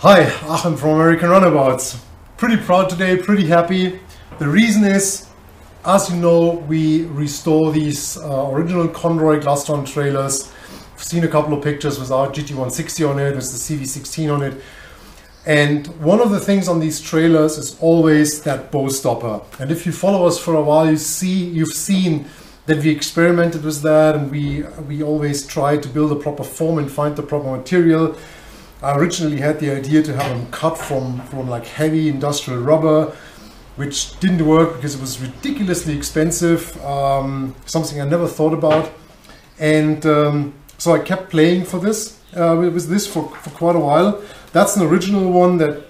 Hi, Achim from American Runabouts. Pretty proud today, pretty happy. The reason is, as you know, we restore these original Conroy Glastron Trailers. I've seen a couple of pictures with our GT160 on it, with the CV16 on it. And one of the things on these trailers is always that bow stopper. And if you follow us for a while, you've seen that we experimented with that, and we always try to build a proper form and find the proper material. I originally had the idea to have them cut from like heavy industrial rubber, which didn't work because it was ridiculously expensive, something I never thought about. And so I kept playing for this, with this for quite a while. That's an original one that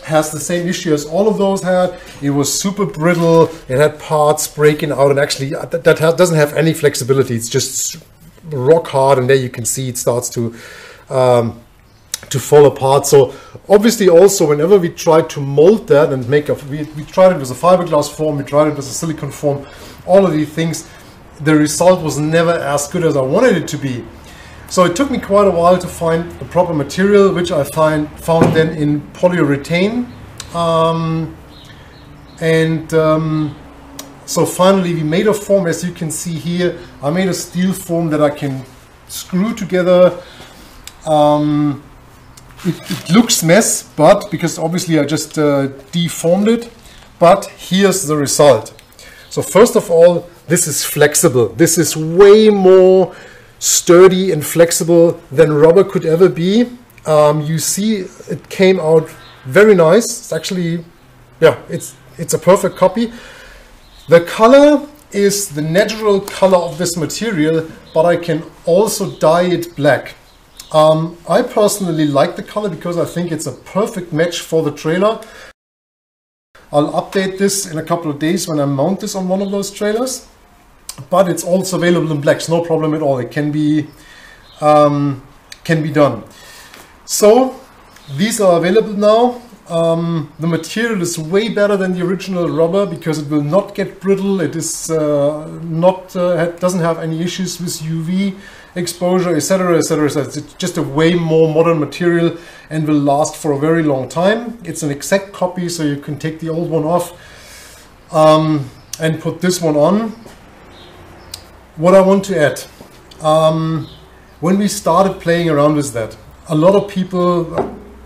has the same issue as all of those had. It was super brittle, it had parts breaking out, and actually doesn't have any flexibility. It's just rock hard, and there you can see it starts to fall apart. So obviously also whenever we tried to mold that and make we tried it with a fiberglass form, we tried it with a silicone form, all of these things, the result was never as good as I wanted it to be. So it took me quite a while to find the proper material, which I found then in polyurethane. So finally we made a form, as you can see here. I made a steel form that I can screw together. It looks mess, but because obviously I just deformed it, but here's the result. So first of all, this is flexible. This is way more sturdy and flexible than rubber could ever be. You see it came out very nice. It's actually, yeah, it's a perfect copy. The color is the natural color of this material, but I can also dye it black. I personally like the color because I think it's a perfect match for the trailer. I'll update this in a couple of days when I mount this on one of those trailers. But it's also available in blacks, no problem at all. It can be done. So these are available now. The material is way better than the original rubber because it will not get brittle. It is doesn't have any issues with UV exposure, etc., etc. It's just a way more modern material and will last for a very long time. It's an exact copy, so you can take the old one off and put this one on. What I want to add, when we started playing around with that, a lot of people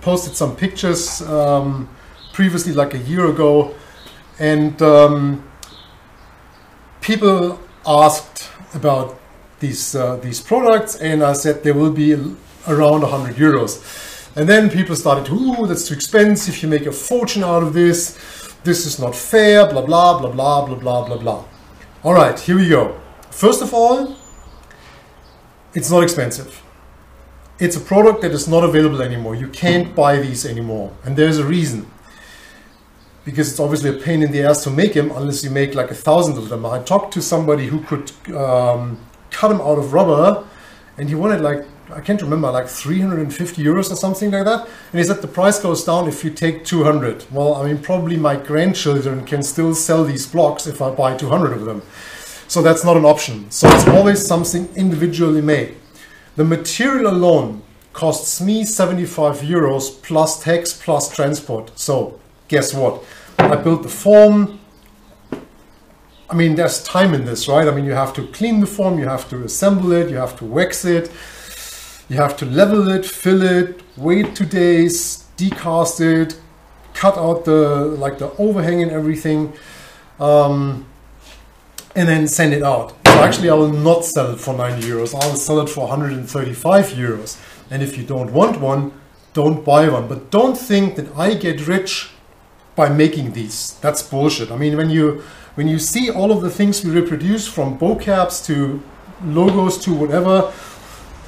posted some pictures previously, like a year ago, and people asked about these products, and I said they will be around 100 euros. And then people started, ooh, that's too expensive, you make a fortune out of this is not fair, blah, blah, blah, blah, blah, blah, blah, blah. All right, here we go. First of all, it's not expensive. It's a product that is not available anymore. You can't buy these anymore. And there's a reason. Because it's obviously a pain in the ass to make them unless you make like 1,000 of them. I talked to somebody who could cut them out of rubber, and he wanted like, I can't remember, like 350 euros or something like that. And he said the price goes down if you take 200. Well, I mean, probably my grandchildren can still sell these blocks if I buy 200 of them. So that's not an option. So it's always something individually made. The material alone costs me 75 euros plus tax plus transport. So guess what? I built the form. I mean, there's time in this, right? I mean, you have to clean the form, you have to assemble it, you have to wax it, you have to level it, fill it, wait 2 days, decast it, cut out the overhang and everything. And then send it out. So actually I will not sell it for 90 euros. I will sell it for 135 euros. And if you don't want one, don't buy one. But don't think that I get rich by making these. That's bullshit. I mean, when you see all of the things we reproduce, from bow caps to logos to whatever,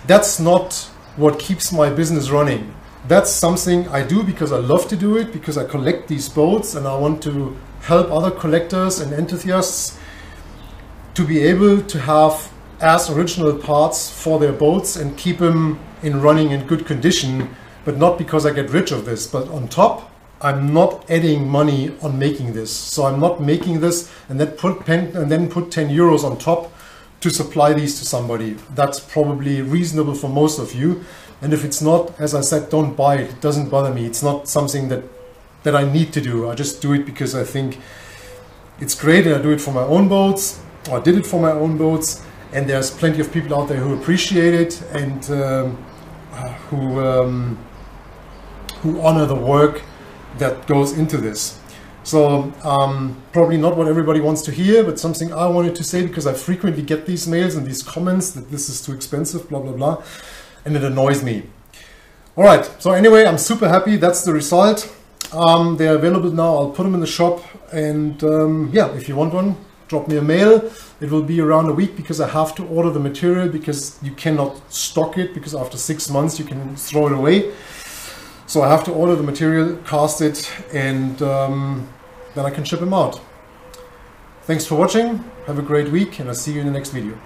that's not what keeps my business running. That's something I do because I love to do it, because I collect these boats and I want to help other collectors and enthusiasts to be able to have as original parts for their boats and keep them in running in good condition, but not because I get rich of this. But on top, I'm not adding money on making this. So I'm not making this and then put 10 euros on top to supply these to somebody. That's probably reasonable for most of you. And if it's not, as I said, don't buy it. It doesn't bother me. It's not something that I need to do. I just do it because I think it's great, and I do it for my own boats, or I did it for my own boats, and there's plenty of people out there who appreciate it and who honor the work that goes into this. So probably not what everybody wants to hear, but something I wanted to say, because I frequently get these mails and these comments that this is too expensive, blah, blah, blah, and it annoys me. All right, so anyway, I'm super happy. That's the result. They're available now. I'll put them in the shop, and yeah, if you want one, drop me a mail. It will be around a week, because I have to order the material, because you cannot stock it, because after 6 months you can throw it away. So I have to order the material, cast it, and then I can ship them out. Thanks for watching. Have a great week, and I'll see you in the next video.